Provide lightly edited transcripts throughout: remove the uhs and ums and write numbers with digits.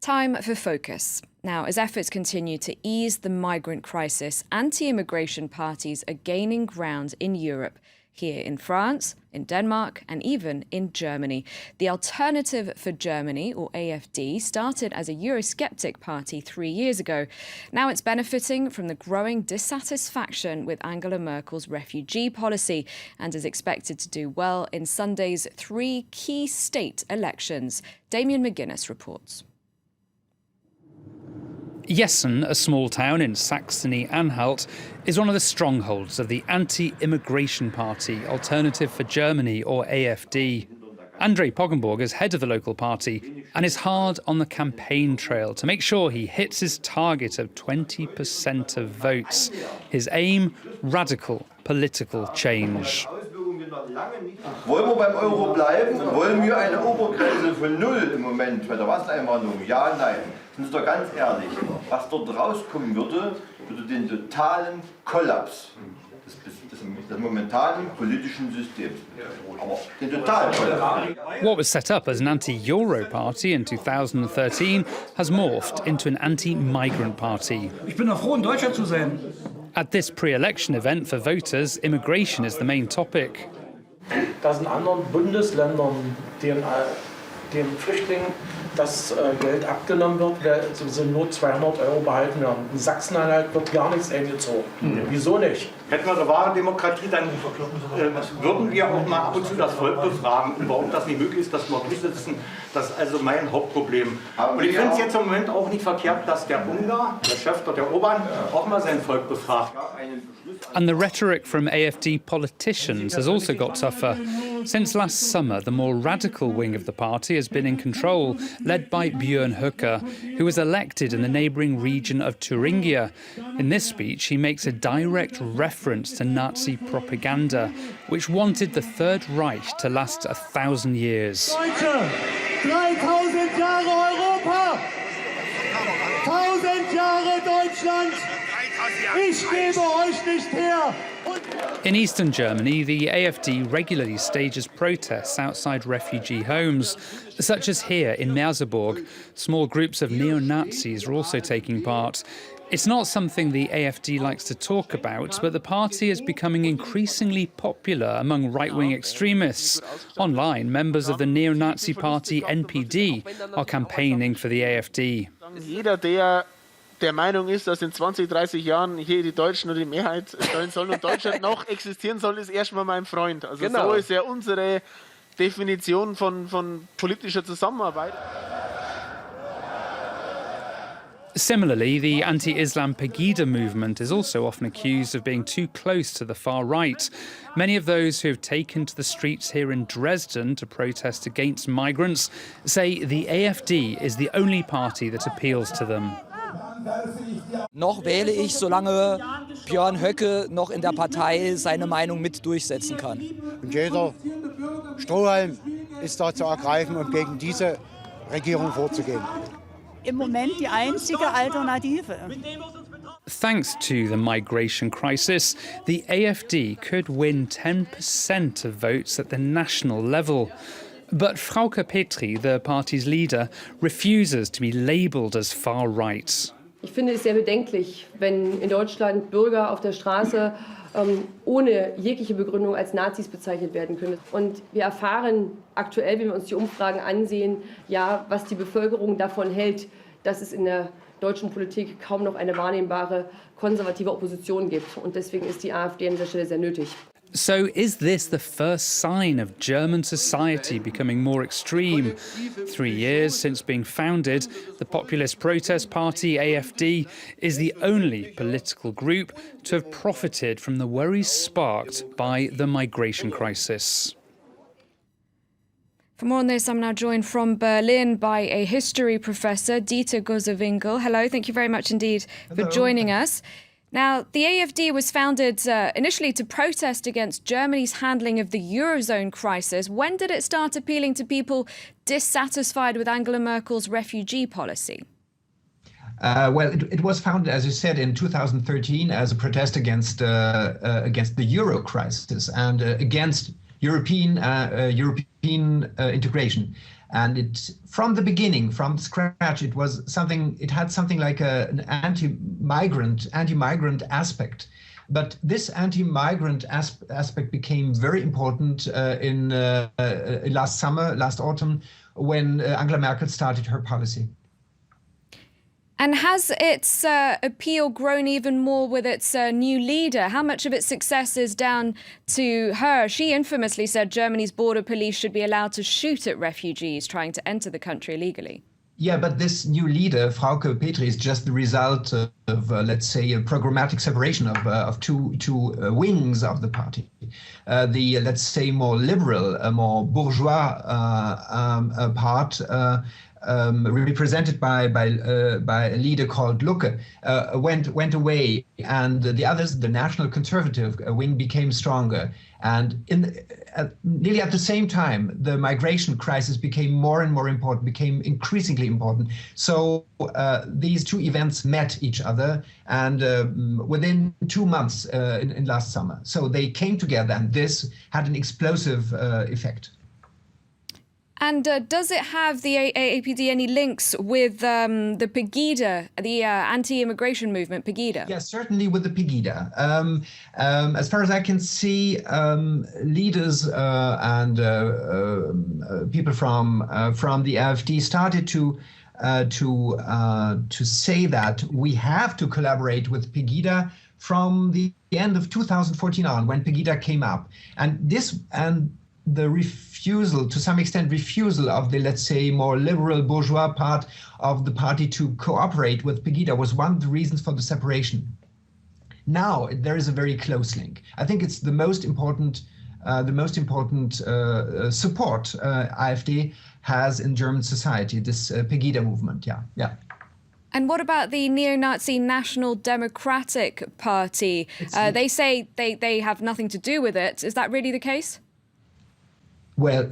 Time for focus. Now, as efforts continue to ease the migrant crisis, anti-immigration parties are gaining ground in Europe, here in France, in Denmark, and even in Germany. The Alternative for Germany, or AfD, started as a eurosceptic party 3 years ago. Now it's benefiting from the growing dissatisfaction with Angela Merkel's refugee policy and is expected to do well in Sunday's 3 key state elections. Damien McGuinness reports. Jessen, a small town in Saxony-Anhalt, is one of the strongholds of the anti-immigration party Alternative for Germany, or AfD. André Poggenburg is head of the local party and is hard on the campaign trail to make sure he hits his target of 20% of votes. His aim, radical political change. Wollen wir beim Euro bleiben? Wollen wir eine Obergrenze von 0 im Moment bei der Wassereinwanderung? Ja, nein. Sind wir doch ganz ehrlich, was dort rauskommen würde den totalen Kollaps des momentanen politischen Systems. Aber den totalen Kollaps. What was set up as an anti-Euro party in 2013 has morphed into an anti-migrant party. Ich bin froh, in Deutschland zu sein. At this pre-election event for voters, immigration is the main topic. Dass in anderen Bundesländern den Flüchtlingen das Geld abgenommen wird, sind nur 200 € behalten werden. In Sachsen-Anhalt wird gar nichts eingezogen. Wieso nicht? Hätten wir eine wahre Demokratie, dann würden wir auch mal ab und zu das Volk befragen, warum das nicht möglich ist, dass wir durchsetzen. Das ist also mein Hauptproblem. Und ich finde es jetzt im Moment auch nicht verkehrt, dass der Ungar, der Chef der Orban, auch mal sein Volk befragt. And the rhetoric from AfD politicians has also got tougher. Since last summer, the more radical wing of the party has been in control, led by Björn Höcke, who was elected in the neighbouring region of Thuringia. In this speech, he makes a direct reference to Nazi propaganda, which wanted the Third Reich to last 1,000 years. Deutsche, 3000 Jahre Europa, 1000 Jahre Deutschland. Ich gebe euch nicht her. In eastern Germany, the AfD regularly stages protests outside refugee homes, such as here in Merseburg. Small groups of neo-Nazis are also taking part. It's not something the AfD likes to talk about, but the party is becoming increasingly popular among right-wing extremists. Online, members of the neo-Nazi party NPD are campaigning for the AfD. Jeder, der Meinung ist, dass in 20, 30 Jahren hier die Deutschen nur die Mehrheit sein sollen und Deutschland noch existieren soll, ist erstmal mein Freund. Also so ist ja unsere Definition von politischer Zusammenarbeit. Similarly, the anti-Islam Pegida movement is also often accused of being too close to the far right. Many of those who have taken to the streets here in Dresden to protest against migrants say the AfD is the only party that appeals to them. Noch wähle ich, solange Björn Höcke noch in der Partei seine Meinung mit durchsetzen kann. Und jeder Strohhalm ist da zu ergreifen und gegen diese Regierung vorzugehen. Im Moment die einzige Alternative. Thanks to the migration crisis, the AfD could win 10% of votes at the national level. But Frauke Petri, the party's leader, refuses to be labelled as far right. Ich finde es sehr bedenklich, wenn in Deutschland Bürger auf der Straße ohne jegliche Begründung als Nazis bezeichnet werden können. Und wir erfahren aktuell, wenn wir uns die Umfragen ansehen, ja, was die Bevölkerung davon hält, dass es in der deutschen Politik kaum noch eine wahrnehmbare konservative Opposition gibt. Und deswegen ist die AfD an dieser Stelle sehr nötig. So is this the first sign of German society becoming more extreme? 3 years since being founded, the populist protest party AfD is the only political group to have profited from the worries sparked by the migration crisis. For more on this, I'm now joined from Berlin by a history professor, Dieter Gosewinkel. Hello, thank you very much indeed for joining us. Now, the AfD was founded initially to protest against Germany's handling of the Eurozone crisis. When did it start appealing to people dissatisfied with Angela Merkel's refugee policy? Well, it was founded, as you said, in 2013 as a protest against the euro crisis and against European integration. And it, from the beginning, from scratch, it was something. It had something like an anti-migrant aspect. But this anti-migrant aspect became very important in last autumn, when Angela Merkel started her policy. And has its appeal grown even more with its new leader? How much of its success is down to her? She infamously said Germany's border police should be allowed to shoot at refugees trying to enter the country illegally. Yeah, but this new leader, Frauke Petry, is just the result of let's say, a programmatic separation of two wings of the party. The, let's say, more liberal, more bourgeois part, represented by a leader called Lucke, went away, and the others, the national conservative wing, became stronger. And nearly at the same time, the migration crisis became more and more important, became increasingly important. So these two events met each other, and within 2 months in last summer. So they came together, and this had an explosive effect. And does it have, the AfD, any links with the Pegida, the anti-immigration movement, Pegida? Yes, certainly with the Pegida. As far as I can see, leaders and people from the AfD started to say that we have to collaborate with Pegida from the end of 2014 on, when Pegida came up, and the refusal, to some extent, of the, let's say, more liberal bourgeois part of the party to cooperate with Pegida was one of the reasons for the separation. Now there is a very close link. I think it's the most important support AfD has in German society, this Pegida movement. Yeah. And what about the neo-Nazi National Democratic Party? They say they have nothing to do with it. Is that really the case? Well,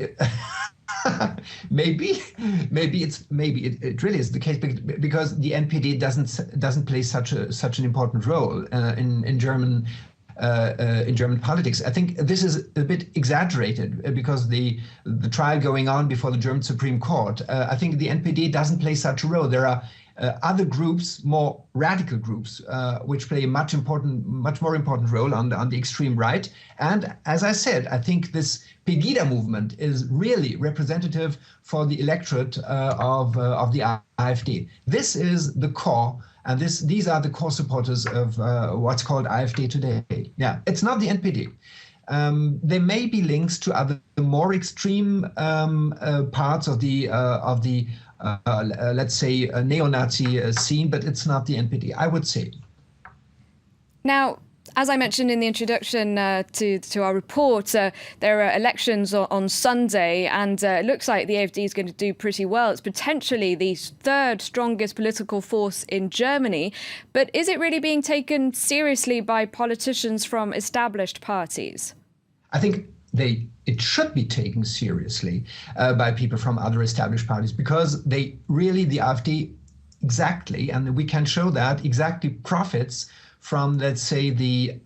maybe it really is the case, because the NPD doesn't play such an important role in German politics. I think this is a bit exaggerated because the trial going on before the German Supreme Court. I think the NPD doesn't play such a role. There are other groups, more radical groups, which play a much more important role on the extreme right. And as I said, I think this Pegida movement is really representative for the electorate of the AfD. This is the core, and these are the core supporters of what's called AfD today. Yeah, it's not the NPD. There may be links to other more extreme parts of the let's say, a neo-Nazi scene, but it's not the NPD, I would say. Now, as I mentioned in the introduction to our report, there are elections on Sunday, and it looks like the AfD is going to do pretty well. It's potentially the third strongest political force in Germany. But is it really being taken seriously by politicians from established parties? I think it should be taken seriously by people from other established parties, because the AfD exactly, and we can show that, exactly profits from, let's say, the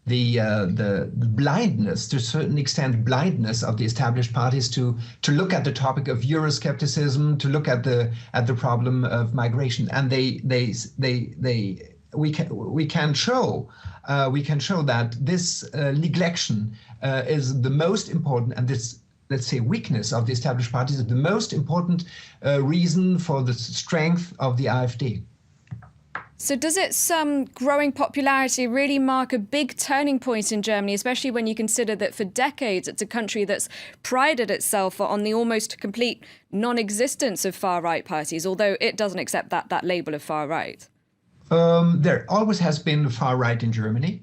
blindness, to a certain extent, blindness of the established parties to look at the topic of euroscepticism, to look at the problem of migration, and we can show that this neglection is the most important, and this, let's say, weakness of the established parties is the most important reason for the strength of the AfD. So does its growing popularity really mark a big turning point in Germany, especially when you consider that for decades it's a country that's prided itself on the almost complete non-existence of far-right parties, although it doesn't accept that label of far-right? There always has been far-right in Germany,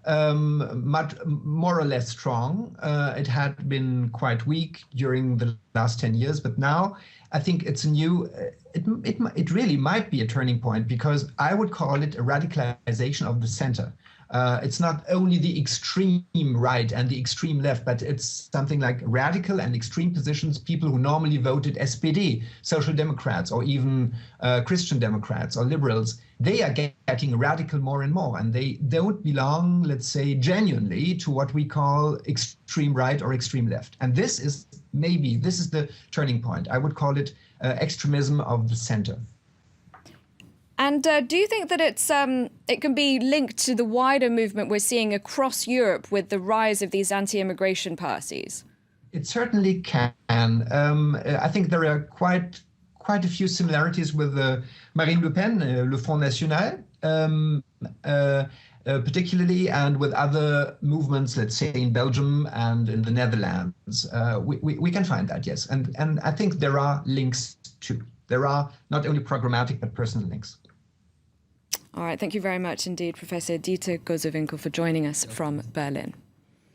much more or less strong. It had been quite weak during the last 10 years, but now I think it's a new, it really might be a turning point, because I would call it a radicalization of the center. It's not only the extreme right and the extreme left, but it's something like radical and extreme positions, people who normally voted SPD, Social Democrats, or even Christian Democrats or liberals. They are getting radical more and more, and they don't belong, let's say, genuinely to what we call extreme right or extreme left. And this is maybe this is the turning point. I would call it extremism of the center. And do you think that it can be linked to the wider movement we're seeing across Europe with the rise of these anti-immigration parties? It certainly can. I think there are quite a few similarities with Marine Le Pen, Le Front National, particularly, and with other movements, let's say in Belgium and in the Netherlands. We can find that, yes. And I think there are links too. There are not only programmatic but personal links. All right, thank you very much indeed, Professor Dieter Gosewinkel, for joining us from Berlin.